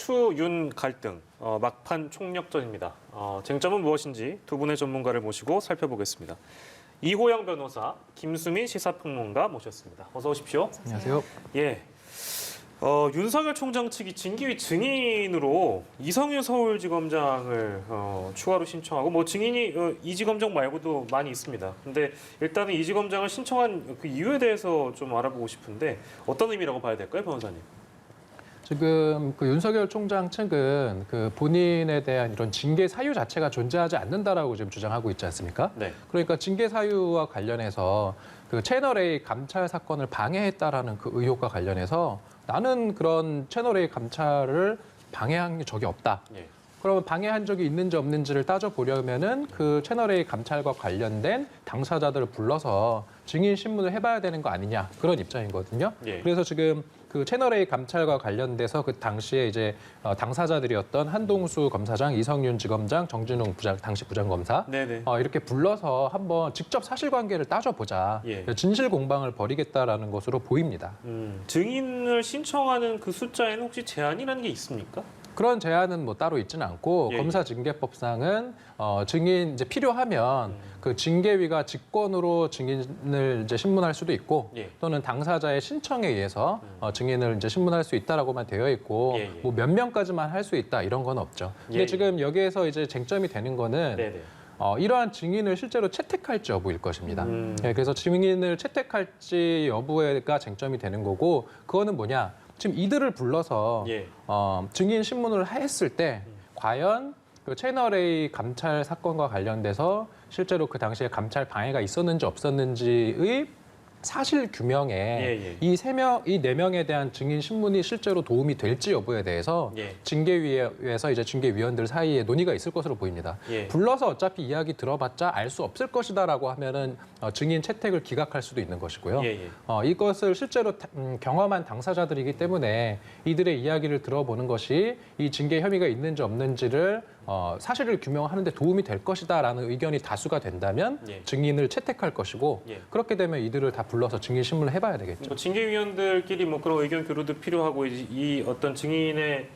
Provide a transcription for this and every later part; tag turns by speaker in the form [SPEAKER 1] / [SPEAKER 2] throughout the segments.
[SPEAKER 1] 추윤 갈등, 막판 총력전입니다. 쟁점은 무엇인지 두 분의 전문가를 모시고 살펴보겠습니다. 이호영 변호사, 김수민 시사평론가 모셨습니다. 어서 오십시오.
[SPEAKER 2] 안녕하세요.
[SPEAKER 1] 예. 윤석열 총장 측이 징계위 증인으로 이성윤 서울지검장을 추가로 신청하고 뭐 증인이 이지검장 말고도 많이 있습니다. 근데 일단은 이지검장을 신청한 그 이유에 대해서 좀 알아보고 싶은데 어떤 의미라고 봐야 될까요, 변호사님?
[SPEAKER 2] 지금 그 윤석열 총장 측은 그 본인에 대한 이런 징계 사유 자체가 존재하지 않는다라고 지금 주장하고 있지 않습니까?
[SPEAKER 1] 네.
[SPEAKER 2] 그러니까 징계 사유와 관련해서 그 채널A 감찰 사건을 방해했다라는 그 의혹과 관련해서 나는 그런 채널A 감찰을 방해한 적이 없다.
[SPEAKER 1] 예.
[SPEAKER 2] 그러면 방해한 적이 있는지 없는지를 따져보려면은 그 채널A 감찰과 관련된 당사자들을 불러서 증인 신문을 해봐야 되는 거 아니냐 그런 입장이거든요.
[SPEAKER 1] 예.
[SPEAKER 2] 그래서 지금 그 채널A 감찰과 관련돼서 그 당시에 이제 당사자들이었던 한동수 검사장, 이성윤 지검장, 정진웅 당시 부장검사
[SPEAKER 1] 네네.
[SPEAKER 2] 이렇게 불러서 한번 직접 사실관계를 따져보자.
[SPEAKER 1] 예.
[SPEAKER 2] 진실 공방을 벌이겠다라는 것으로 보입니다.
[SPEAKER 1] 증인을 신청하는 그 숫자에는 혹시 제한이라는 게 있습니까?
[SPEAKER 2] 그런 제한은 뭐 따로 있지는 않고
[SPEAKER 1] 예,
[SPEAKER 2] 검사징계법상은 증인 이제 필요하면 그 징계위가 직권으로 증인을 이제 신문할 수도 있고
[SPEAKER 1] 예.
[SPEAKER 2] 또는 당사자의 신청에 의해서 증인을 이제 신문할 수 있다라고만 되어 있고
[SPEAKER 1] 예, 예.
[SPEAKER 2] 뭐 몇 명까지만 할 수 있다 이런 건 없죠. 근데
[SPEAKER 1] 예,
[SPEAKER 2] 지금 여기에서 이제 쟁점이 되는 거는
[SPEAKER 1] 네네.
[SPEAKER 2] 이러한 증인을 실제로 채택할지 여부일 것입니다. 예, 그래서 증인을 채택할지 여부가 쟁점이 되는 거고 그거는 뭐냐? 지금 이들을 불러서
[SPEAKER 1] 예.
[SPEAKER 2] 증인 신문을 했을 때 과연 그 채널A 감찰 사건과 관련돼서 실제로 그 당시에 감찰 방해가 있었는지 없었는지의 사실 규명에
[SPEAKER 1] 예.
[SPEAKER 2] 이 네 명에 대한 증인 신문이 실제로 도움이 될지 여부에 대해서
[SPEAKER 1] 예.
[SPEAKER 2] 징계위에서 이제 징계위원들 사이에 논의가 있을 것으로 보입니다.
[SPEAKER 1] 예.
[SPEAKER 2] 불러서 어차피 이야기 들어봤자 알 수 없을 것이다라고 하면은 증인 채택을 기각할 수도 있는 것이고요.
[SPEAKER 1] 예.
[SPEAKER 2] 이것을 실제로 경험한 당사자들이기 때문에 이들의 이야기를 들어보는 것이 이 징계 혐의가 있는지 없는지를 사실을 규명하는 데 도움이 될 것이다라는 의견이 다수가 된다면
[SPEAKER 1] 예.
[SPEAKER 2] 증인을 채택할 것이고
[SPEAKER 1] 예.
[SPEAKER 2] 그렇게 되면 이들을 다 불러서 증인 신문을 해봐야 되겠죠.
[SPEAKER 1] 뭐 징계위원들끼리 뭐 그런 의견 교류도 필요하고 이 어떤 증인의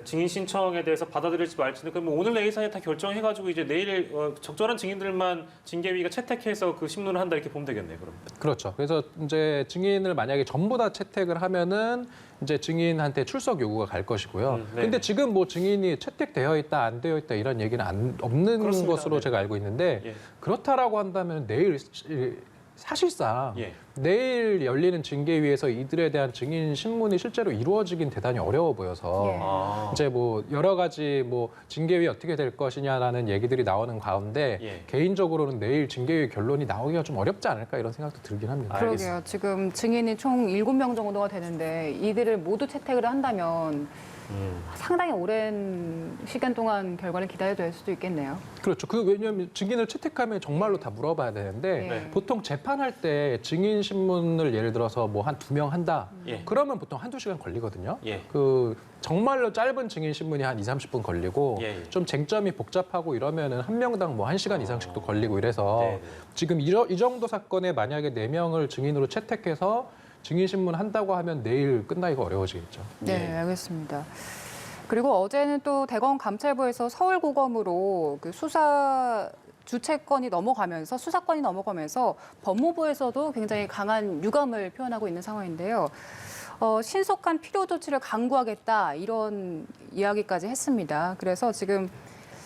[SPEAKER 1] 증인 신청에 대해서 받아들일지 말지는 그럼 뭐 오늘 내일 사이에 다 결정해가지고 이제 내일 적절한 증인들만 징계위가 채택해서 그 신문을 한다 이렇게 보면 되겠네요. 그럼.
[SPEAKER 2] 그렇죠. 그래서 이제 증인을 만약에 전부 다 채택을 하면은 이제 증인한테 출석 요구가 갈 것이고요.
[SPEAKER 1] 네.
[SPEAKER 2] 근데 지금 뭐 증인이 채택되어 있다, 안 되어 있다 이런 얘기는 없는
[SPEAKER 1] 그렇습니다.
[SPEAKER 2] 것으로
[SPEAKER 1] 네.
[SPEAKER 2] 제가 알고 있는데
[SPEAKER 1] 예.
[SPEAKER 2] 그렇다라고 한다면 내일 사실상
[SPEAKER 1] 예.
[SPEAKER 2] 내일 열리는 징계위에서 이들에 대한 증인 신문이 실제로 이루어지긴 대단히 어려워 보여서
[SPEAKER 3] 예.
[SPEAKER 2] 이제 뭐 여러 가지 뭐 징계위 어떻게 될 것이냐라는 얘기들이 나오는 가운데
[SPEAKER 1] 예.
[SPEAKER 2] 개인적으로는 내일 징계위 결론이 나오기가 좀 어렵지 않을까 이런 생각도 들긴 합니다.
[SPEAKER 3] 그러게요. 지금 증인이 총 7명 정도가 되는데 이들을 모두 채택을 한다면 상당히 오랜 시간 동안 결과를 기다려야 될 수도 있겠네요.
[SPEAKER 2] 그렇죠. 왜냐하면 증인을 채택하면 정말로 다 물어봐야 되는데
[SPEAKER 3] 네.
[SPEAKER 2] 보통 재판할 때 증인 신문을 예를 들어서 뭐 한 2명 한다.
[SPEAKER 1] 예.
[SPEAKER 2] 그러면 보통 한두 시간 걸리거든요.
[SPEAKER 1] 예.
[SPEAKER 2] 그 정말로 짧은 증인 신문이 한 2, 30분 걸리고
[SPEAKER 1] 예.
[SPEAKER 2] 좀 쟁점이 복잡하고 이러면은 한 명당 뭐 1시간 이상씩도 걸리고 이래서
[SPEAKER 1] 네.
[SPEAKER 2] 지금 이 정도 사건에 만약에 4명을 증인으로 채택해서 증인 신문 한다고 하면 내일 끝나기가 어려워지겠죠.
[SPEAKER 3] 네,
[SPEAKER 1] 예.
[SPEAKER 3] 알겠습니다. 그리고 어제는 또 대검 감찰부에서 서울고검으로 그 수사 주체권이 넘어가면서 수사권이 넘어가면서 법무부에서도 굉장히 강한 유감을 표현하고 있는 상황인데요. 신속한 필요 조치를 강구하겠다 이런 이야기까지 했습니다. 그래서 지금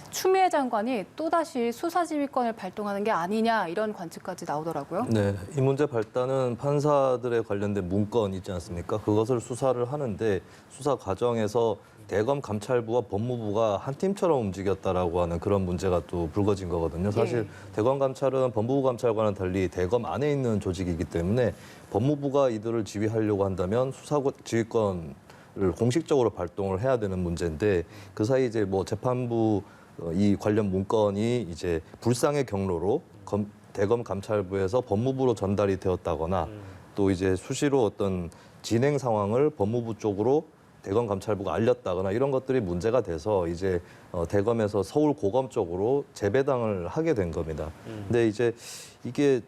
[SPEAKER 3] 추미애 장관이 또다시 수사지휘권을 발동하는 게 아니냐 이런 관측까지 나오더라고요.
[SPEAKER 4] 네, 이 문제 발단은 판사들에 관련된 문건 있지 않습니까? 그것을 수사를 하는데 수사 과정에서 대검 감찰부와 법무부가 한 팀처럼 움직였다라고 하는 그런 문제가 또 불거진 거거든요. 사실 대검 감찰은 법무부 감찰과는 달리 대검 안에 있는 조직이기 때문에 법무부가 이들을 지휘하려고 한다면 수사 지휘권을 공식적으로 발동을 해야 되는 문제인데 그 사이 이제 뭐 재판부 이 관련 문건이 이제 불상의 경로로 대검 감찰부에서 법무부로 전달이 되었다거나 또 이제 수시로 어떤 진행 상황을 법무부 쪽으로 대검 감찰부가 알렸다거나 이런 것들이 문제가 돼서 이제 대검에서 서울 고검 쪽으로 재배당을 하게 된 겁니다. 근데 이제 이게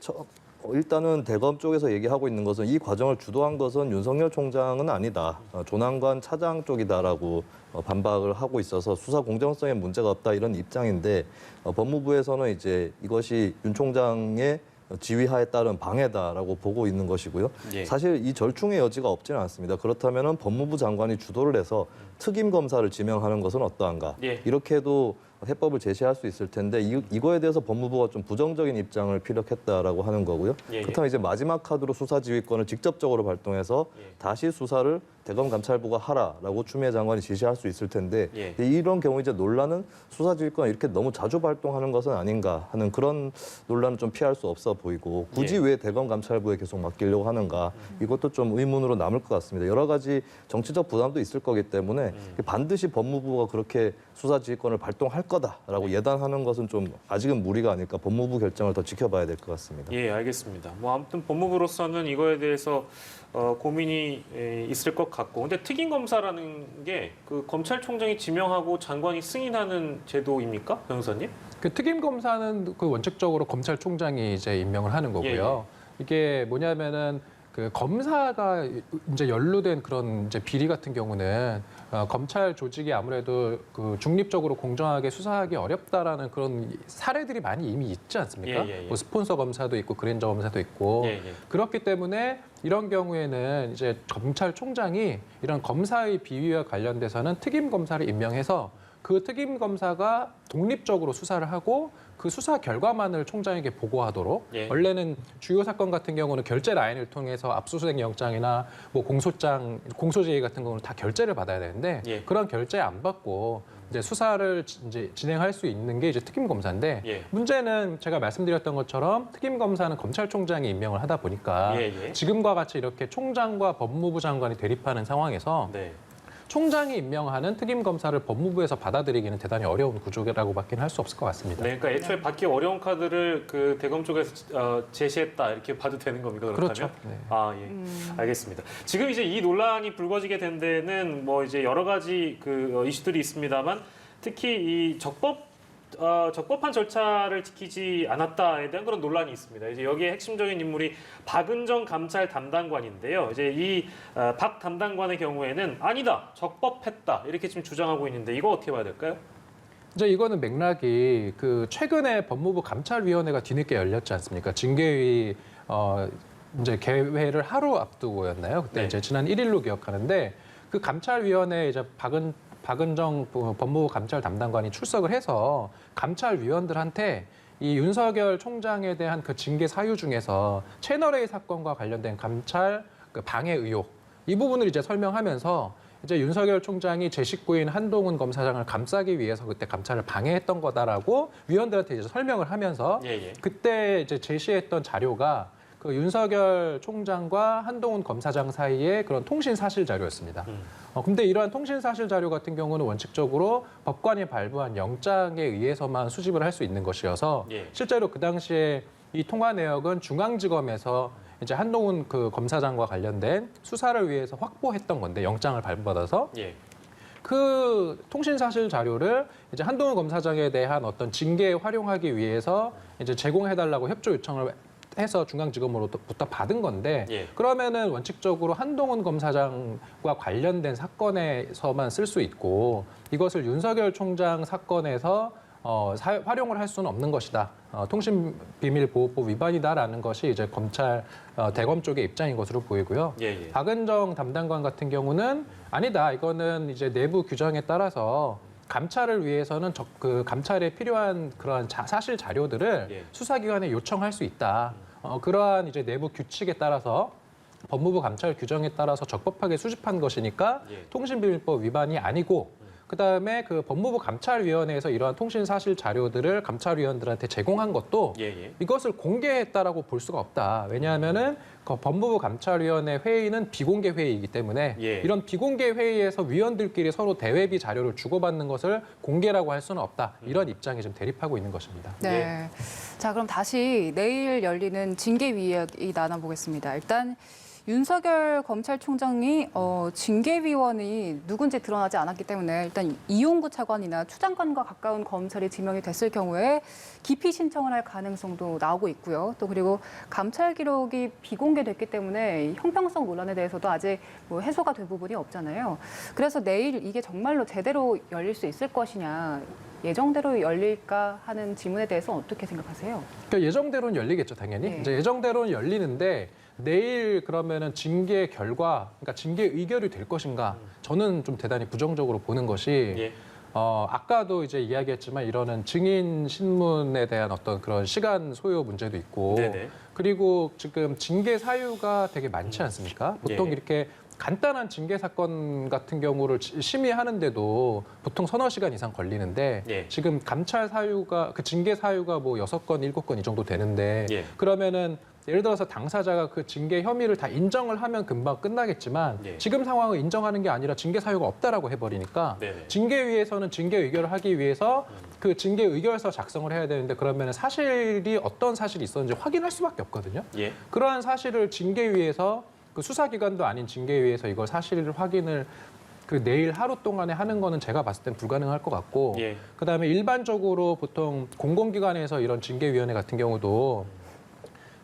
[SPEAKER 4] 일단은 대검 쪽에서 얘기하고 있는 것은 이 과정을 주도한 것은 윤석열 총장은 아니다. 조남관 차장 쪽이다라고 반박을 하고 있어서 수사 공정성에 문제가 없다 이런 입장인데 법무부에서는 이제 이것이 윤 총장의 지휘하에 따른 방해다라고 보고 있는 것이고요.
[SPEAKER 1] 예.
[SPEAKER 4] 사실 이 절충의 여지가 없지는 않습니다. 그렇다면 법무부 장관이 주도를 해서 특임 검사를 지명하는 것은 어떠한가?
[SPEAKER 1] 예.
[SPEAKER 4] 이렇게도 해법을 제시할 수 있을 텐데 이거에 대해서 법무부가 좀 부정적인 입장을 피력했다라고 하는 거고요.
[SPEAKER 1] 예.
[SPEAKER 4] 그렇다면 이제 마지막 카드로 수사지휘권을 직접적으로 발동해서
[SPEAKER 1] 예.
[SPEAKER 4] 다시 수사를 대검 감찰부가 하라라고 추미애 장관이 지시할 수 있을 텐데
[SPEAKER 1] 예.
[SPEAKER 4] 이런 경우 이제 논란은 수사지휘권 이렇게 너무 자주 발동하는 것은 아닌가 하는 그런 논란은 좀 피할 수 없어 보이고 굳이
[SPEAKER 1] 예.
[SPEAKER 4] 왜 대검 감찰부에 계속 맡기려고 하는가 이것도 좀 의문으로 남을 것 같습니다. 여러 가지 정치적 부담도 있을 거기 때문에 반드시 법무부가 그렇게 수사지휘권을 발동할 거다라고 예단하는 것은 좀 아직은 무리가 아닐까 법무부 결정을 더 지켜봐야 될 것 같습니다.
[SPEAKER 1] 예, 알겠습니다. 뭐 아무튼 법무부로서는 이거에 대해서 고민이 있을 것 같고, 근데 특임 검사라는 게 그 검찰총장이 지명하고 장관이 승인하는 제도입니까, 변호사님?
[SPEAKER 2] 그 특임 검사는 그 원칙적으로 검찰총장이 이제 임명을 하는 거고요. 이게 뭐냐면은 그 검사가 이제 연루된 그런 이제 비리 같은 경우는 검찰 조직이 아무래도 그 중립적으로 공정하게 수사하기 어렵다라는 그런 사례들이 많이 이미 있지 않습니까?
[SPEAKER 1] 예.
[SPEAKER 2] 뭐 스폰서 검사도 있고 그랜저 검사도 있고
[SPEAKER 1] 예.
[SPEAKER 2] 그렇기 때문에 이런 경우에는 이제 검찰총장이 이런 검사의 비위와 관련돼서는 특임 검사를 임명해서 그 특임 검사가 독립적으로 수사를 하고 그 수사 결과만을 총장에게 보고하도록
[SPEAKER 1] 예.
[SPEAKER 2] 원래는 주요 사건 같은 경우는 결제 라인을 통해서 압수수색 영장이나 뭐 공소장, 공소제의 같은 경우는 다 결제를 받아야 되는데
[SPEAKER 1] 예.
[SPEAKER 2] 그런 결제 안 받고 이제 수사를 이제 진행할 수 있는 게 이제 특임 검사인데
[SPEAKER 1] 예.
[SPEAKER 2] 문제는 제가 말씀드렸던 것처럼 특임 검사는 검찰총장이 임명을 하다 보니까
[SPEAKER 1] 예.
[SPEAKER 2] 지금과 같이 이렇게 총장과 법무부 장관이 대립하는 상황에서
[SPEAKER 1] 네.
[SPEAKER 2] 총장이 임명하는 특임 검사를 법무부에서 받아들이기는 대단히 어려운 구조라고밖에 할 수 없을 것 같습니다.
[SPEAKER 1] 네, 그러니까 애초에 받기 어려운 카드를 그 대검 쪽에서 제시했다 이렇게 봐도 되는 겁니까? 그렇다면?
[SPEAKER 2] 그렇죠. 네.
[SPEAKER 1] 아, 예. 알겠습니다. 지금 이제 이 논란이 불거지게 된 데는 뭐 이제 여러 가지 그 이슈들이 있습니다만 특히 이 적법한 절차를 지키지 않았다에 대한 그런 논란이 있습니다. 이제 여기에 핵심적인 인물이 박은정 감찰 담당관인데요. 이제 이 박 담당관의 경우에는 아니다, 적법했다 이렇게 지금 주장하고 있는데 이거 어떻게 봐야 될까요?
[SPEAKER 2] 이제 이거는 맥락이 그 최근에 법무부 감찰위원회가 뒤늦게 열렸지 않습니까? 징계위 이제 개회를 하루 앞두고였나요? 그때
[SPEAKER 1] 네.
[SPEAKER 2] 이제 지난 1일로 기억하는데 그 감찰위원회에 이제 박은정 법무부 감찰 담당관이 출석을 해서 감찰위원들한테 이 윤석열 총장에 대한 그 징계 사유 중에서 채널A 사건과 관련된 감찰 그 방해 의혹 이 부분을 이제 설명하면서 이제 윤석열 총장이 제 식구인 한동훈 검사장을 감싸기 위해서 그때 감찰을 방해했던 거다라고 위원들한테 이제 설명을 하면서
[SPEAKER 1] 예.
[SPEAKER 2] 그때 이제 제시했던 자료가 그 윤석열 총장과 한동훈 검사장 사이의 그런 통신 사실 자료였습니다. 근데 이러한 통신 사실 자료 같은 경우는 원칙적으로 법관이 발부한 영장에 의해서만 수집을 할 수 있는 것이어서
[SPEAKER 1] 예.
[SPEAKER 2] 실제로 그 당시에 이 통화 내역은 중앙지검에서 이제 한동훈 그 검사장과 관련된 수사를 위해서 확보했던 건데 영장을 발부받아서
[SPEAKER 1] 예.
[SPEAKER 2] 그 통신 사실 자료를 이제 한동훈 검사장에 대한 어떤 징계에 활용하기 위해서 이제 제공해달라고 협조 요청을 해서 중앙지검으로부터 받은 건데
[SPEAKER 1] 예.
[SPEAKER 2] 그러면은 원칙적으로 한동훈 검사장과 관련된 사건에서만 쓸 수 있고 이것을 윤석열 총장 사건에서 활용을 할 수는 없는 것이다. 통신비밀보호법 위반이다라는 것이 이제 검찰 대검 쪽의 입장인 것으로 보이고요.
[SPEAKER 1] 예.
[SPEAKER 2] 박은정 담당관 같은 경우는 아니다. 이거는 이제 내부 규정에 따라서 감찰을 위해서는 그 감찰에 필요한 그러한 사실 자료들을
[SPEAKER 1] 예.
[SPEAKER 2] 수사기관에 요청할 수 있다. 그러한 이제 내부 규칙에 따라서 법무부 감찰 규정에 따라서 적법하게 수집한 것이니까
[SPEAKER 1] 예.
[SPEAKER 2] 통신비밀법 위반이 아니고 그다음에 그 법무부 감찰위원회에서 이러한 통신 사실 자료들을 감찰위원들한테 제공한 것도
[SPEAKER 1] 예.
[SPEAKER 2] 이것을 공개했다라고 볼 수가 없다. 왜냐하면은 그 법무부 감찰위원회 회의는 비공개 회의이기 때문에
[SPEAKER 1] 예.
[SPEAKER 2] 이런 비공개 회의에서 위원들끼리 서로 대외비 자료를 주고받는 것을 공개라고 할 수는 없다. 이런 입장이 좀 대립하고 있는 것입니다.
[SPEAKER 3] 네. 자, 그럼 다시 내일 열리는 징계위 이야기 나눠보겠습니다. 일단 윤석열 검찰총장이 징계위원이 누군지 드러나지 않았기 때문에 일단 이용구 차관이나 추 장관과 가까운 검찰이 지명이 됐을 경우에 기피 신청을 할 가능성도 나오고 있고요. 또 그리고 감찰 기록이 비공개됐기 때문에 형평성 논란에 대해서도 아직 뭐 해소가 된 부분이 없잖아요. 그래서 내일 이게 정말로 제대로 열릴 수 있을 것이냐, 예정대로 열릴까 하는 질문에 대해서 어떻게 생각하세요?
[SPEAKER 2] 그러니까 예정대로는 열리겠죠, 당연히.
[SPEAKER 3] 네.
[SPEAKER 2] 이제 예정대로는 열리는데 내일 그러면은 징계 결과, 그러니까 징계 의결이 될 것인가? 저는 좀 대단히 부정적으로 보는 것이
[SPEAKER 1] 예.
[SPEAKER 2] 아까도 이제 이야기했지만 이러는 증인 신문에 대한 어떤 그런 시간 소요 문제도 있고
[SPEAKER 1] 네네.
[SPEAKER 2] 그리고 지금 징계 사유가 되게 많지 않습니까? 보통
[SPEAKER 1] 예.
[SPEAKER 2] 이렇게 간단한 징계 사건 같은 경우를 심의하는데도 보통 서너 시간 이상 걸리는데
[SPEAKER 1] 예.
[SPEAKER 2] 지금 감찰 사유가 그 징계 사유가 뭐 6건, 7건 이 정도 되는데
[SPEAKER 1] 예.
[SPEAKER 2] 그러면은 예를 들어서 당사자가 그 징계 혐의를 다 인정을 하면 금방 끝나겠지만
[SPEAKER 1] 예.
[SPEAKER 2] 지금 상황을 인정하는 게 아니라 징계 사유가 없다라고 해버리니까
[SPEAKER 1] 네네.
[SPEAKER 2] 징계위에서는 징계 의결을 하기 위해서 그 징계 의결서 작성을 해야 되는데 그러면 사실이 어떤 사실이 있었는지 확인할 수밖에 없거든요.
[SPEAKER 1] 예.
[SPEAKER 2] 그러한 사실을 징계위에서 그 수사기관도 아닌 징계위에서 이걸 사실을 확인을 그 내일 하루 동안에 하는 거는 제가 봤을 땐 불가능할 것 같고
[SPEAKER 1] 예.
[SPEAKER 2] 그다음에 일반적으로 보통 공공기관에서 이런 징계위원회 같은 경우도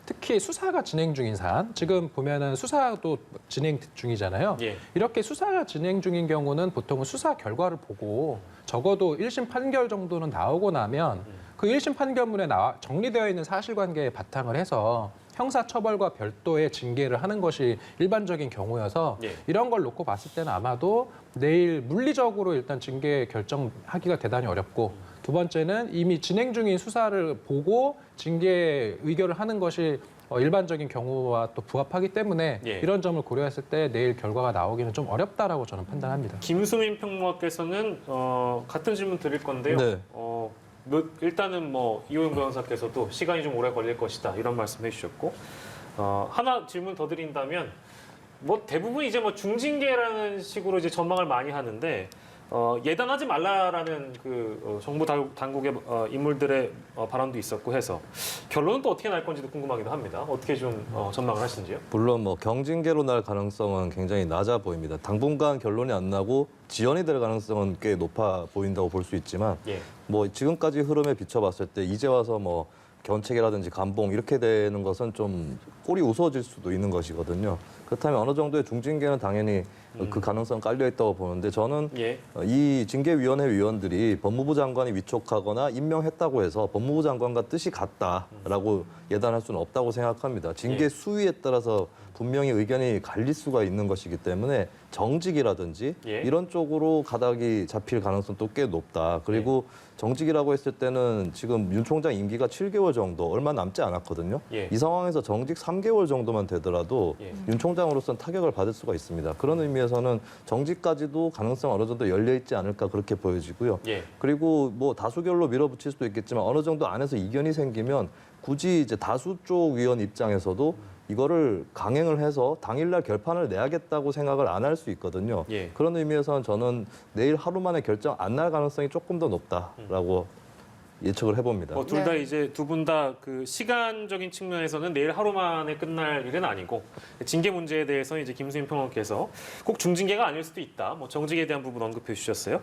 [SPEAKER 2] 특히 수사가 진행 중인 사안, 지금 보면은 수사도 진행 중이잖아요.
[SPEAKER 1] 예.
[SPEAKER 2] 이렇게 수사가 진행 중인 경우는 보통은 수사 결과를 보고 적어도 1심 판결 정도는 나오고 나면 그 1심 판결문에 정리되어 있는 사실관계에 바탕을 해서 형사처벌과 별도의 징계를 하는 것이 일반적인 경우여서
[SPEAKER 1] 예.
[SPEAKER 2] 이런 걸 놓고 봤을 때는 아마도 내일 물리적으로 일단 징계 결정하기가 대단히 어렵고 두 번째는 이미 진행 중인 수사를 보고 징계 의결을 하는 것이 일반적인 경우와 또 부합하기 때문에
[SPEAKER 1] 예.
[SPEAKER 2] 이런 점을 고려했을 때 내일 결과가 나오기는 좀 어렵다라고 저는 판단합니다.
[SPEAKER 1] 김수민 평론가께서는 같은 질문 드릴 건데요.
[SPEAKER 4] 네.
[SPEAKER 1] 일단은 뭐 이호영 변호사께서도 시간이 좀 오래 걸릴 것이다 이런 말씀해 주셨고 하나 질문 더 드린다면 뭐 대부분 이제 뭐 중징계라는 식으로 이제 전망을 많이 하는데 예단하지 말라라는 그 정부 당국의 인물들의 발언도 있었고 해서 결론은 또 어떻게 날 건지도 궁금하기도 합니다. 어떻게 좀 전망을 하시는지요?
[SPEAKER 4] 물론 뭐 경징계로 날 가능성은 굉장히 낮아 보입니다. 당분간 결론이 안 나고 지연이 될 가능성은 꽤 높아 보인다고 볼 수 있지만
[SPEAKER 1] 예.
[SPEAKER 4] 뭐 지금까지 흐름에 비춰봤을 때 이제 와서 뭐 견책이라든지 감봉 이렇게 되는 것은 좀 꼴이 우스워질 수도 있는 것이거든요. 그렇다면 어느 정도의 중징계는 당연히 그 가능성 깔려 있다고 보는데 저는
[SPEAKER 1] 예.
[SPEAKER 4] 이 징계위원회 위원들이 법무부 장관이 위촉하거나 임명했다고 해서 법무부 장관과 뜻이 같다라고 예단할 수는 없다고 생각합니다. 징계
[SPEAKER 1] 예.
[SPEAKER 4] 수위에 따라서 분명히 의견이 갈릴 수가 있는 것이기 때문에 정직이라든지
[SPEAKER 1] 예.
[SPEAKER 4] 이런 쪽으로 가닥이 잡힐 가능성도 꽤 높다. 그리고 정직이라고 했을 때는 지금 윤 총장 임기가 7개월 정도 얼마 남지 않았거든요.
[SPEAKER 1] 예.
[SPEAKER 4] 이 상황에서 정직 3개월 정도만 되더라도
[SPEAKER 1] 예.
[SPEAKER 4] 윤 총장으로서는 타격을 받을 수가 있습니다. 그런 의미에서는 정직까지도 가능성 어느 정도 열려 있지 않을까 그렇게 보여지고요.
[SPEAKER 1] 예.
[SPEAKER 4] 그리고 뭐 다수결로 밀어붙일 수도 있겠지만 어느 정도 안에서 이견이 생기면 굳이 이제 다수 쪽 위원 입장에서도 이거를 강행을 해서 당일날 결판을 내야겠다고 생각을 안 할 수 있거든요.
[SPEAKER 1] 예.
[SPEAKER 4] 그런 의미에서는 저는 내일 하루 만에 결정 안 날 가능성이 조금 더 높다라고 예측을 해봅니다.
[SPEAKER 1] 둘 다
[SPEAKER 3] 네.
[SPEAKER 1] 이제 두 분 다 그 시간적인 측면에서는 내일 하루 만에 끝날 일은 아니고 징계 문제에 대해서 이제 김수민 평론가께서 꼭 중징계가 아닐 수도 있다. 뭐 정직에 대한 부분 언급해 주셨어요.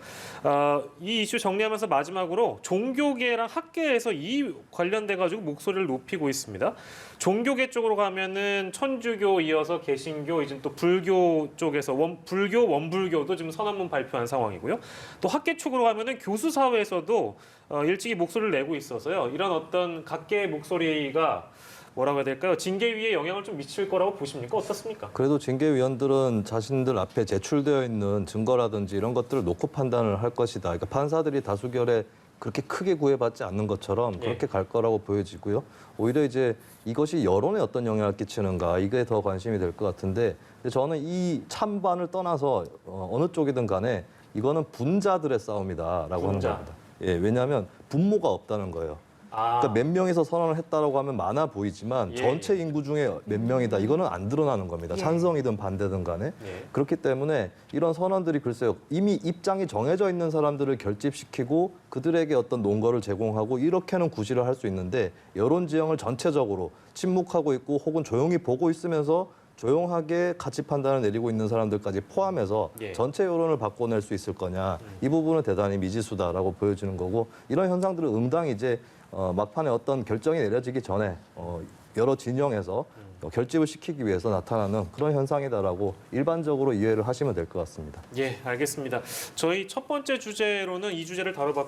[SPEAKER 1] 이 이슈 정리하면서 마지막으로 종교계랑 학계에서 이 관련돼 가지고 목소리를 높이고 있습니다. 종교계 쪽으로 가면은 천주교 이어서 개신교 이제 또 불교 쪽에서 불교 원불교도 지금 선언문 발표한 상황이고요. 또 학계 쪽으로 가면은 교수 사회에서도 일찍이 목소리를 내고 있어서요. 이런 어떤 각계의 목소리가 뭐라고 해야 될까요? 징계위에 영향을 좀 미칠 거라고 보십니까? 어떻습니까?
[SPEAKER 4] 그래도 징계위원들은 자신들 앞에 제출되어 있는 증거라든지 이런 것들을 놓고 판단을 할 것이다. 그러니까 판사들이 다수결에 그렇게 크게 구애받지 않는 것처럼 그렇게 갈 거라고 보여지고요. 오히려 이제 이것이 여론에 어떤 영향을 끼치는가 이게 더 관심이 될 것 같은데 저는 이 찬반을 떠나서 어느 쪽이든 간에 이거는 분자들의 싸움이다라고 하는 겁니다. 예, 왜냐하면 분모가 없다는 거예요. 그러니까 몇 명이서 선언을 했다라고 하면 많아 보이지만
[SPEAKER 1] 예.
[SPEAKER 4] 전체 인구 중에 몇 명이다 이거는 안 드러나는 겁니다.
[SPEAKER 3] 예.
[SPEAKER 4] 찬성이든 반대든 간에.
[SPEAKER 1] 예.
[SPEAKER 4] 그렇기 때문에 이런 선언들이 글쎄요 이미 입장이 정해져 있는 사람들을 결집시키고 그들에게 어떤 논거를 제공하고 이렇게는 구실을 할 수 있는데 여론 지형을 전체적으로 침묵하고 있고 혹은 조용히 보고 있으면서 조용하게 가치 판단을 내리고 있는 사람들까지 포함해서
[SPEAKER 1] 예.
[SPEAKER 4] 전체 여론을 바꿔낼 수 있을 거냐. 이 부분은 대단히 미지수다라고 보여지는 거고 이런 현상들은 응당 이제 막판에 어떤 결정이 내려지기 전에 여러 진영에서 결집을 시키기 위해서 나타나는 그런 현상이다라고 일반적으로 이해를 하시면 될 것 같습니다.
[SPEAKER 1] 예, 알겠습니다. 저희 첫 번째 주제로는 이 주제를 다뤄봤고